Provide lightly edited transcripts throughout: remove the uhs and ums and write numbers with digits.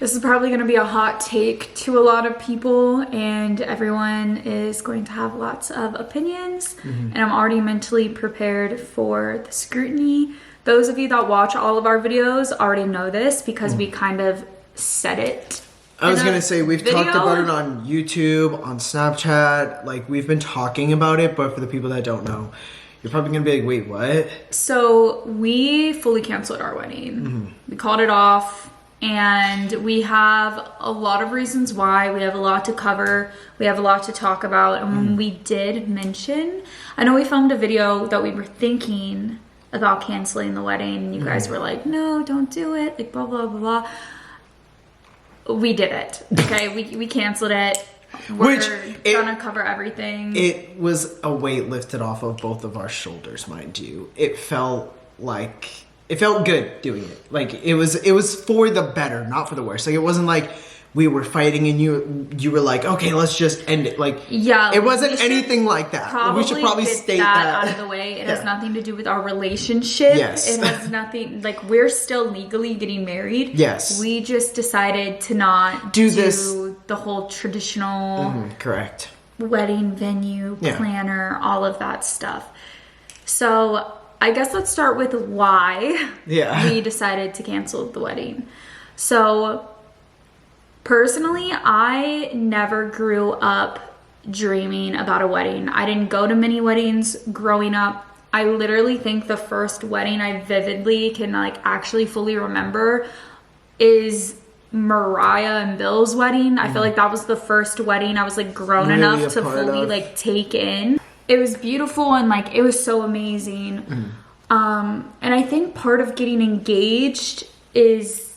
This is probably going to be a hot take to a lot of people, and everyone is going to have lots of opinions, and I'm already mentally prepared for the scrutiny. Those of you that watch all of our videos already know this because we kind of said it. I was going to say, we've talked about it on YouTube, on Snapchat, like we've been talking about it, but for the people that don't know, you're probably going to be like, wait, what? So we fully canceled our wedding. We called it off. And we have a lot of reasons why. We have a lot to cover. We have a lot to talk about. And when we did mention, I know we filmed a video that we were thinking about canceling the wedding. And you guys were like, no, don't do it. Like, blah, blah, blah, blah. We did it. Okay, we canceled it. We're gonna cover everything. It was a weight lifted off of both of our shoulders, mind you. It felt good doing it. Like it was for the better, not for the worse. Like it wasn't like we were fighting and you were like, okay, let's just end it. Like it wasn't anything like that. We should probably state that out of the way. It has nothing to do with our relationship. Yes. It has nothing, like we're still legally getting married. Yes. We just decided to not do the whole traditional correct wedding venue, planner, all of that stuff. So I guess let's start with why we decided to cancel the wedding. So personally, I never grew up dreaming about a wedding. I didn't go to many weddings growing up. I literally think the first wedding I vividly can like actually fully remember is Mariah and Bill's wedding. I feel like that was the first wedding I was like grown enough to fully like take in. It was beautiful and like it was so amazing. And I think part of getting engaged is,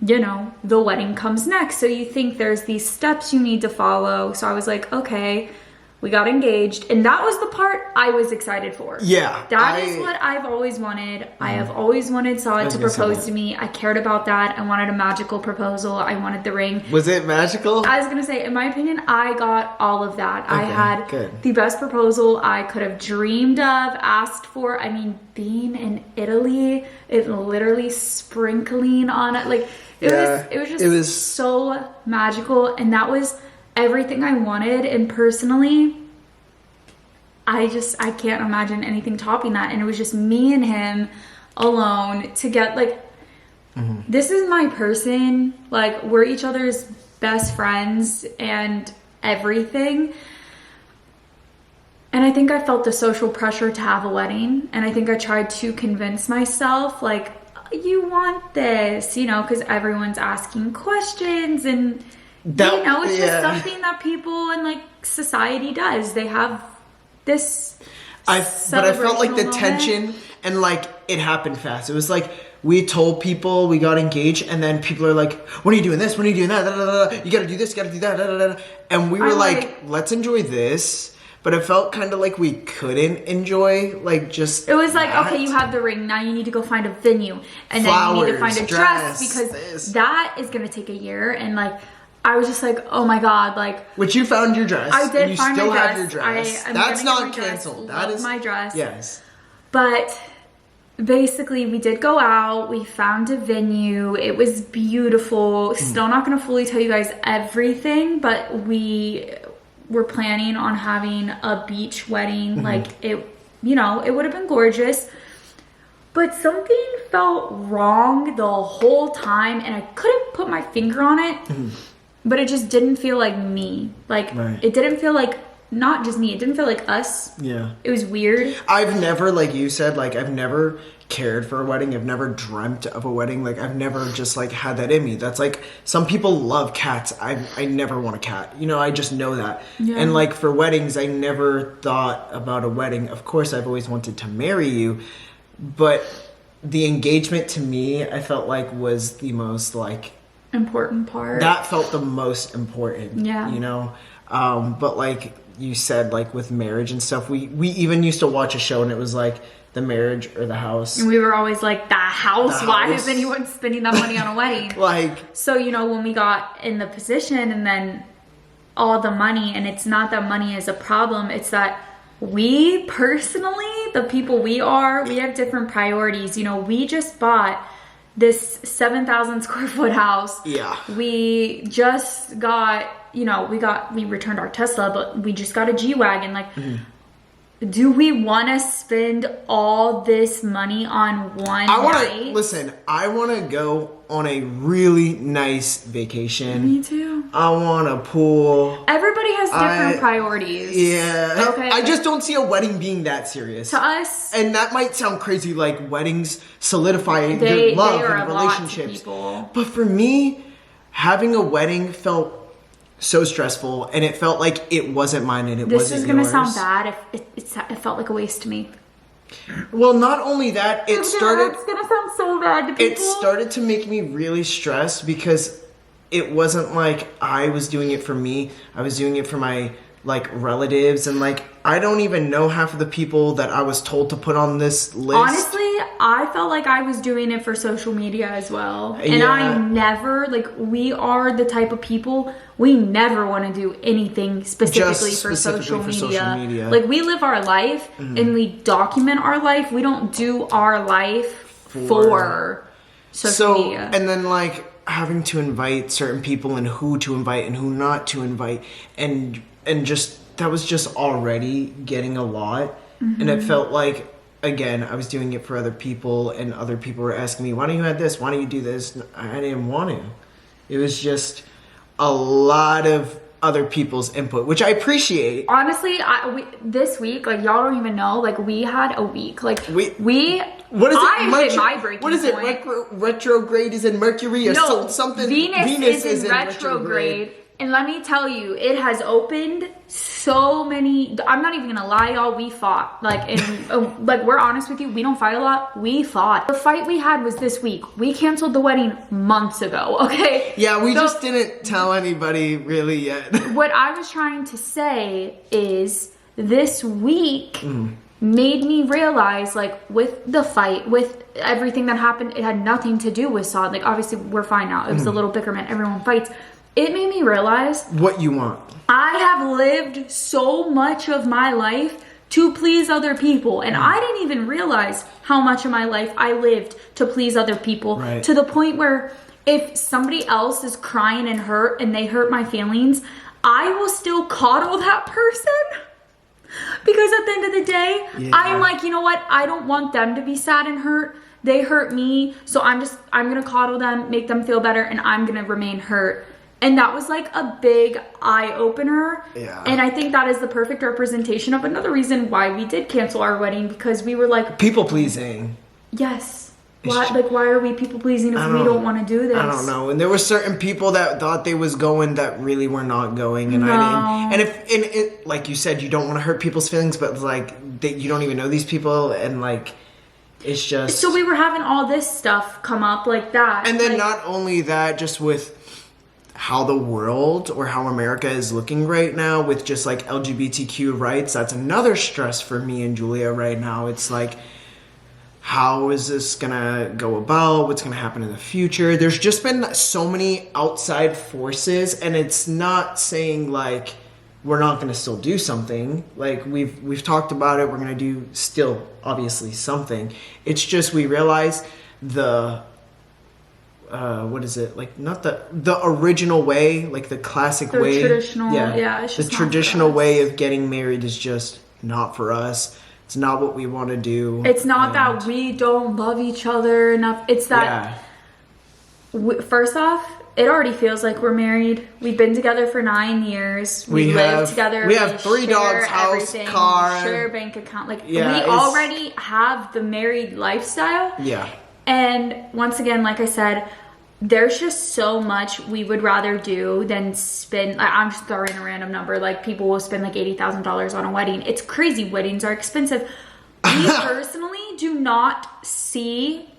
you know, the wedding comes next. So you think there's these steps you need to follow. So I was like, okay, we got engaged. And that was the part I was excited for. Yeah. That is what I've always wanted. I have always wanted Saud to propose to me. I cared about that. I wanted a magical proposal. I wanted the ring. Was it magical? I was going to say, in my opinion, I got all of that. Okay, I had the best proposal I could have dreamed of, asked for. I mean, being in Italy, it literally sprinkling on it. Like, it was so magical. And that was everything I wanted. And personally, I can't imagine anything topping that. And it was just me and him alone to get like, this is my person. Like, we're each other's best friends and everything. And I think I felt the social pressure to have a wedding. And I think I tried to convince myself, like, you want this, you know, because everyone's asking questions and you know, it's just something that people in like society does. They have this. But I felt like the tension and like it happened fast. It was like we told people we got engaged, and then people are like, "When are you doing this? When are you doing that? Da, da, da, da. You got to do this. You got to do that." Da, da, da. And we were like, "Let's enjoy this." But it felt kind of like we couldn't enjoy, like just. It was like, okay, you have the ring. Now you need to go find a venue, and then you need to find a dress because that is going to take a year. And like, I was just like, oh my god, like. Which you found your dress. I did find my dress. You still have your dress. That's not canceled. That is my dress. Yes. But basically, we did go out. We found a venue. It was beautiful. Still not going to fully tell you guys everything, but we were planning on having a beach wedding. Like it, you know, it would have been gorgeous. But something felt wrong the whole time, and I couldn't put my finger on it. But it just didn't feel like me. Like, it didn't feel like, not just me, it didn't feel like us. Yeah. It was weird. I've never, like you said, like, I've never cared for a wedding. I've never dreamt of a wedding. Like, I've never just, like, had that in me. That's, like, some people love cats. I never want a cat. You know, I just know that. Yeah. And, like, for weddings, I never thought about a wedding. Of course, I've always wanted to marry you. But the engagement, to me, I felt like was the most, like, important part. That felt the most important. Yeah. You know? But like you said, like with marriage and stuff, we even used to watch a show and it was like the marriage or the house. And we were always like, the house? Why is anyone spending that money on a wedding? Like. So, you know, when we got in the position and then all the money, and it's not that money is a problem, it's that we personally, the people we have different priorities. You know, we just bought this 7,000 square foot house. Yeah. We just got, you know, we returned our Tesla, but we just got a G-Wagon. Like, do we want to spend all this money on one night? Listen, I want to go on a really nice vacation. Me too. I want a pool. Everybody has different priorities. Yeah. Okay. I just don't see a wedding being that serious. To us. And that might sound crazy, like weddings solidify your love and relationships. But for me, having a wedding felt so stressful, and it felt like it wasn't mine and it wasn't yours. This is gonna sound bad. It felt like a waste to me. Well, not only that, it's gonna sound so bad to people. It started to make me really stressed because it wasn't like I was doing it for me. I was doing it for my like relatives, and like I don't even know half of the people that I was told to put on this list. Honestly, I felt like I was doing it for social media as well. And I never, like, we are the type of people, we never want to do anything specifically for social media. Like, we live our life and we document our life. We don't do our life for social media. And then, like, having to invite certain people and who to invite and who not to invite, and just that was just already getting a lot. And it felt like, again, I was doing it for other people, and other people were asking me, why don't you add this, why don't you do this? I didn't want to. It was just a lot of other people's input, which I appreciate. Honestly, this week, like, y'all don't even know, like, we had a week, like, what is it? I hit my breaking point. What is it? Retrograde is in Mercury, or something. Venus is in retrograde. And let me tell you, it has opened so many. I'm not even gonna lie, y'all. We fought. Like, and like, we're honest with you. We don't fight a lot. We fought. The fight we had was this week. We canceled the wedding months ago. Okay. Yeah, we just didn't tell anybody really yet. What I was trying to say is, this week made me realize, like, with the fight, with everything that happened, it had nothing to do with Saud. Like, obviously, we're fine now. It was a little bickerment. Everyone fights. It made me realize what you want. I have lived so much of my life to please other people. And I didn't even realize how much of my life I lived to please other people. Right. To the point where if somebody else is crying and hurt and they hurt my feelings, I will still coddle that person. Because at the end of the day, I'm like, you know what? I don't want them to be sad and hurt. They hurt me. So I'm going to coddle them, make them feel better, and I'm going to remain hurt. And that was like a big eye-opener. Yeah. And I think that is the perfect representation of another reason why we did cancel our wedding, because we were like... People-pleasing. Yes. Why are we people-pleasing if we don't want to do this? I don't know. And there were certain people that thought they was going that really were not going. And I didn't. And it, like you said, you don't want to hurt people's feelings, but like you don't even know these people, and like... It's just... So we were having all this stuff come up like that. And then not only that, just with... how the world or how America is looking right now with just like LGBTQ rights, that's another stress for me and Julia right now. It's like, how is this gonna go about? What's gonna happen in the future? There's just been so many outside forces, and it's not saying like we're not gonna still do something. Like we've talked about it, we're gonna do still obviously something. It's just we realize what is it, like, not the original way, like the classic way, traditional, it's just the traditional way of getting married is just not for us. It's not what we want to do. It's not that we don't love each other enough. It's that first off, it already feels like we're married. We've been together for 9 years. We live together. We have 3 dogs, house, car, share bank account. Like, we already have the married lifestyle. Yeah. And once again, like I said, there's just so much we would rather do than spend. I'm just throwing a random number. Like, people will spend like $80,000 on a wedding. It's crazy. Weddings are expensive. We personally do not see,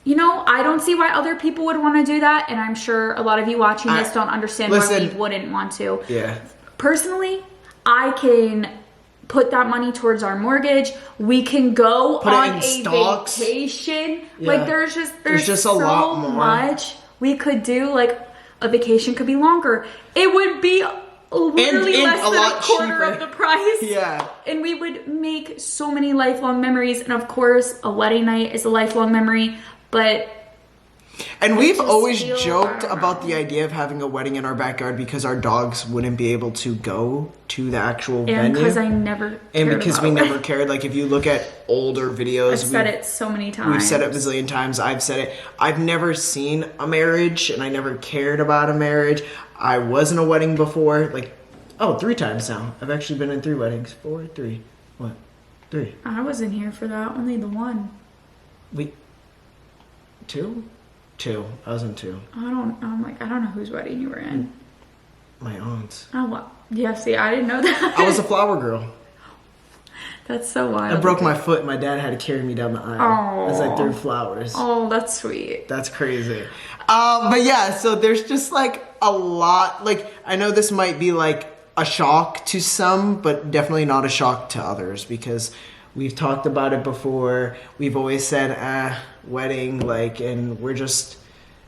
I don't see why other people would want to do that. And I'm sure a lot of you watching this don't understand why we wouldn't want to. Yeah. Personally, I can put that money towards our mortgage. We can go on a vacation. Yeah. Like, there's just so lot more. Much we could do. Like, a vacation could be longer. It would be literally less than a quarter cheaper. Of the price. Yeah. And we would make so many lifelong memories. And of course, a wedding night is a lifelong memory. But and we've always joked about the idea of having a wedding in our backyard because our dogs wouldn't be able to go to the actual venue. And because I never and because we never cared. Like, if you look at older videos, I've said it so many times. We've said it a bazillion times. I've said it. I've never seen a marriage, and I never cared about a marriage. I was in a wedding before, like, 3 times now. I've actually been in 3 weddings. 4, 3. What? 3. I wasn't here for that. Only the one. 2? 2. I was in 2. I don't know whose wedding you were in. My aunt's. Oh, well. Yeah, see, I didn't know that. I was a flower girl. That's so wild. I broke my foot. My dad had to carry me down the aisle as I threw flowers. Oh, that's sweet. That's crazy. But yeah, so there's just like a lot. Like, I know this might be like a shock to some, but definitely not a shock to others, because we've talked about it before. We've always said, wedding, like, and we're just,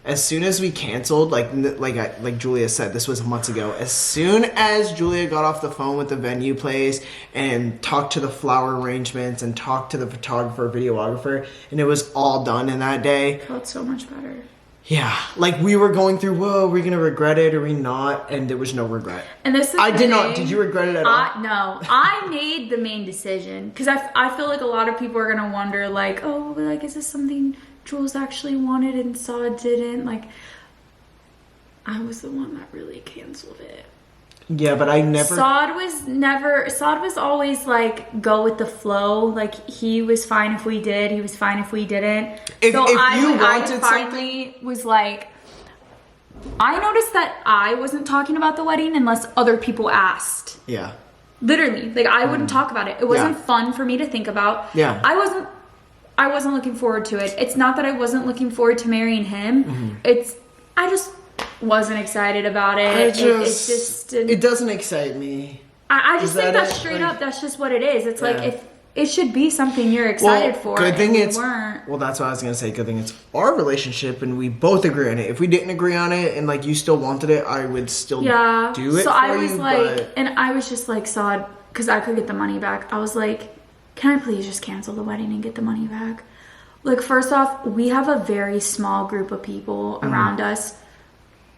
as soon as we canceled, like Julia said, this was months ago. As soon as Julia got off the phone with the venue place and talked to the flower arrangements and talked to the photographer, videographer, and it was all done in that day. Felt so much better. Yeah, like we were going through, whoa, are we gonna regret it or we not? And there was no regret. And this is I did not. Did you regret it at all? No, I made the main decision because I feel like a lot of people are gonna wonder, like, oh, like, is this something Jules actually wanted and Saud didn't? Like, I was the one that really canceled it. Yeah, but I never. Saud was always like, go with the flow. Like, he was fine if we did. He was fine if we didn't. I finally was like, I noticed that I wasn't talking about the wedding unless other people asked. Yeah. Literally, like, I wouldn't talk about it. It wasn't fun for me to think about. Yeah. I wasn't looking forward to it. It's not that I wasn't looking forward to marrying him. Mm-hmm. I just wasn't excited about it. It doesn't excite me. I just think that's straight up. That's just what it is. It's like, if it should be something you're excited for. Good thing weren't. Well, that's what I was gonna say. Good thing it's our relationship and we both agree on it. If we didn't agree on it and like you still wanted it, I would still do it. So I was and I was just like, Saud, because I could get the money back. I was like, can I please just cancel the wedding and get the money back? Like, first off, we have a very small group of people around us.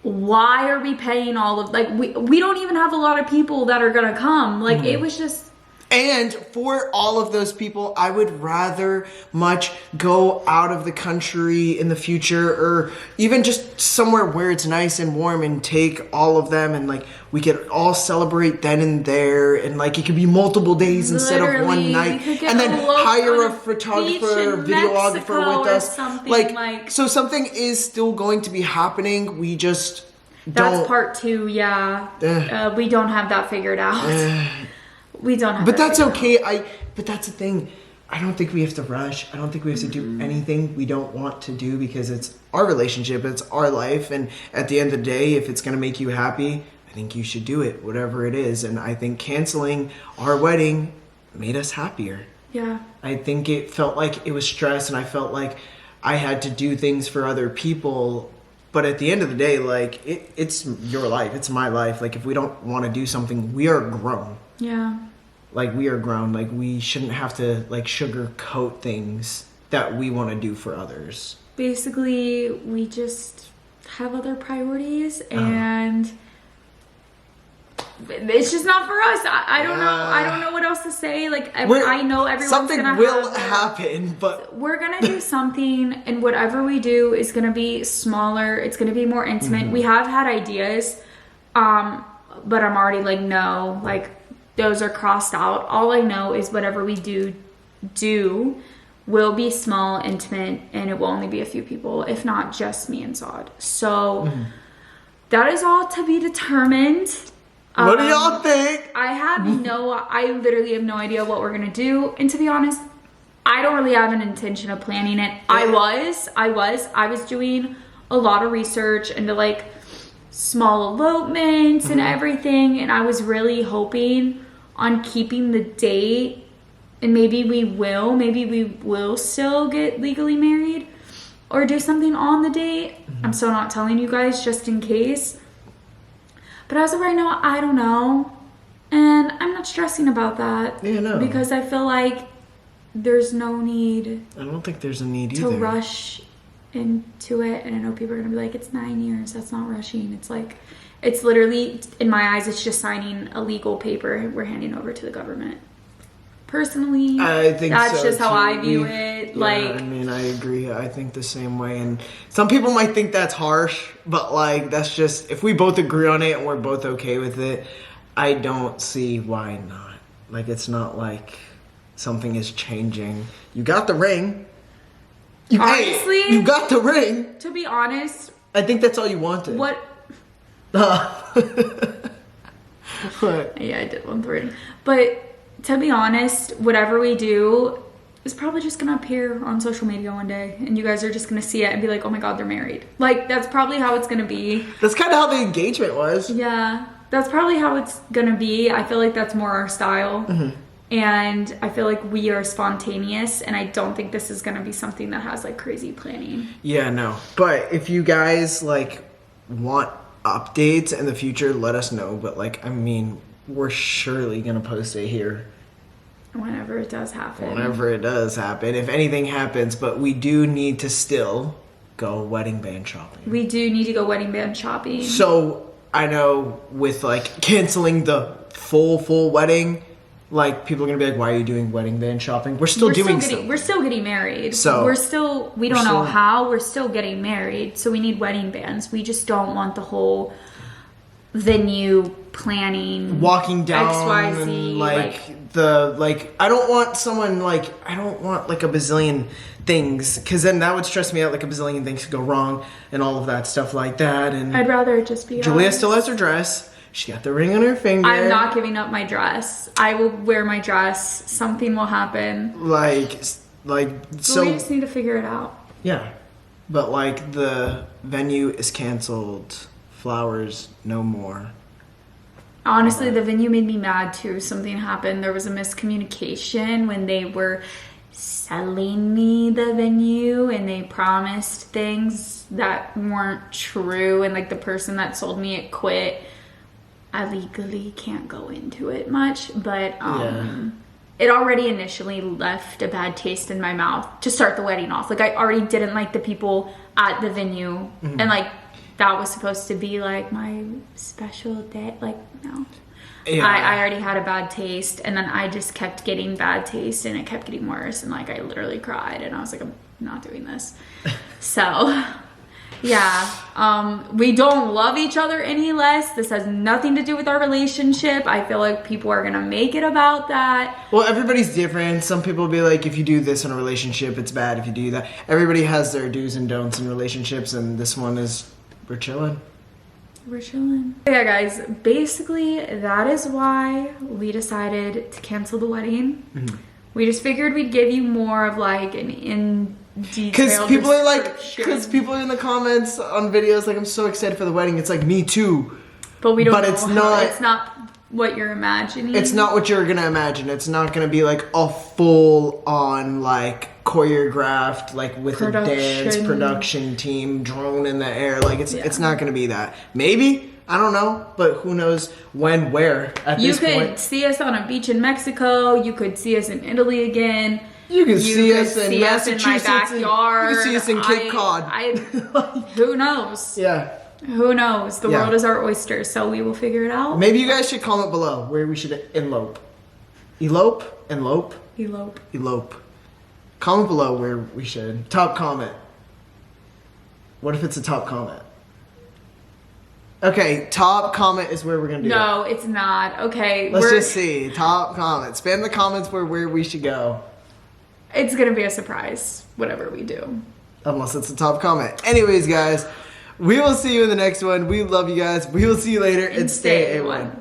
Why are we paying all of, like, we don't even have a lot of people that are gonna come. Like, it was just. And for all of those people, I would rather much go out of the country in the future, or even just somewhere where it's nice and warm, and take all of them, and like we could all celebrate then and there, and like it could be multiple days instead of one night, and then hire a photographer, videographer with us. Like, so something is still going to be happening. We just That's part 2. Yeah, we don't have that figured out. We don't have. But that's okay. But that's the thing. I don't think we have to rush. I don't think we have to do anything we don't want to do, because it's our relationship, it's our life, and at the end of the day, if it's gonna make you happy, I think you should do it, whatever it is. And I think canceling our wedding made us happier. Yeah. I think it felt like it was stress, and I felt like I had to do things for other people. But at the end of the day, like, it's your life, it's my life. Like, if we don't want to do something, we are grown. Yeah. Like, we are grown. Like, we shouldn't have to, like, sugarcoat things that we want to do for others. Basically, we just have other priorities, and it's just not for us. I don't know. I don't know what else to say. Like, I know everyone's something will happen, but we're gonna do something, and whatever we do is gonna be smaller. It's gonna be more intimate. We have had ideas, but I'm already like, no, like, those are crossed out. All I know is whatever we do will be small, intimate, and it will only be a few people, if not just me and Saud. So that is all to be determined. What do y'all think? I literally have no idea what we're gonna do. And to be honest, I don't really have an intention of planning it. I was doing a lot of research into like small elopements and everything, and I was really hoping on keeping the date, and maybe we will still get legally married or do something on the date. I'm still not telling you guys, just in case. But as of right now, I don't know, and I'm not stressing about that. Yeah, no. Because I feel like there's no need. I don't think there's a need to rush into it, and I know people are gonna be like, it's 9 years, that's not rushing. It's like, it's literally, in my eyes, it's just signing a legal paper we're handing over to the government. Personally, I think that's so just how too. I view it. Yeah, like, I mean, I agree. I think the same way. And some people might think that's harsh, but like, that's just, if we both agree on it and we're both okay with it, I don't see why not. Like, it's not like something is changing. You got the ring. Honestly, you got the ring. To be honest, I think that's all you wanted. What? What? Yeah, I did want the ring. But to be honest, whatever we do is probably just gonna appear on social media one day, and you guys are just gonna see it and be like, oh my god, they're married. Like, that's probably how it's gonna be. That's kind of how the engagement was. Yeah, that's probably how it's gonna be. I feel like that's more our style. Mm-hmm. And I feel like we are spontaneous, and I don't think this is gonna be something that has like crazy planning. Yeah, no. But if you guys like want updates in the future, let us know. But like, I mean, we're surely gonna post it here whenever it does happen. Whenever it does happen, if anything happens. But we do need to still go wedding band shopping. We do need to go wedding band shopping. So I know with like canceling the full wedding, like people are gonna be like, why are you doing wedding band shopping? We're still getting married. So we don't know how, we're still getting married. So we need wedding bands. We just don't want the whole venue planning, walking down XYZ, and I don't want like a bazillion things, because then that would stress me out. Like a bazillion things could go wrong and all of that stuff like that. And I'd rather it just be Julia still has her dress. She got the ring on her finger. I'm not giving up my dress. I will wear my dress. Something will happen. So we just need to figure it out. Yeah. But like, the venue is canceled. Flowers, no more. Honestly, the venue made me mad too. Something happened. There was a miscommunication when they were selling me the venue, and they promised things that weren't true, and like the person that sold me it quit. I legally can't go into it much, but it already initially left a bad taste in my mouth to start the wedding off. Like, I already didn't like the people at the venue, mm-hmm. and like that was supposed to be like my special day. Like, no. Yeah. I already had a bad taste, and then I just kept getting bad taste, and it kept getting worse, and like I literally cried, and I was like, I'm not doing this. So yeah, we don't love each other any less. This has nothing to do with our relationship. I feel like people are gonna make it about that. Well, everybody's different. Some people will be like, if you do this in a relationship, it's bad. If you do that, everybody has their do's and don'ts in relationships, and this one is, we're chilling. We're chilling. Yeah, guys, basically that is why we decided to cancel the wedding. Mm-hmm. We just figured we'd give you more of like an in detail. Because people are in the comments on videos like, I'm so excited for the wedding. It's like, me too. But we don't. But it's not what you're imagining. It's not what you're gonna imagine. It's not gonna be like a full on like choreographed, like with a dance production team, drone in the air. Like it's not gonna be that. Maybe, I don't know, but who knows when, where at this point. You could see us on a beach in Mexico. You could see us in Italy again. You could see us in Massachusetts. In my backyard. You could see us in Cape Cod. Who knows? Yeah. Who knows? The world is our oyster, so we will figure it out. Maybe you guys should comment below where we should elope. Elope. Comment below where we should. Top comment. What if it's a top comment? Okay, top comment is where we're going to do it. No, it's not. Okay. Let's just see. Top comment. Spam the comments where we should go. It's going to be a surprise, whatever we do. Unless it's a top comment. Anyways, guys, we will see you in the next one. We love you guys. We will see you later, and stay A1.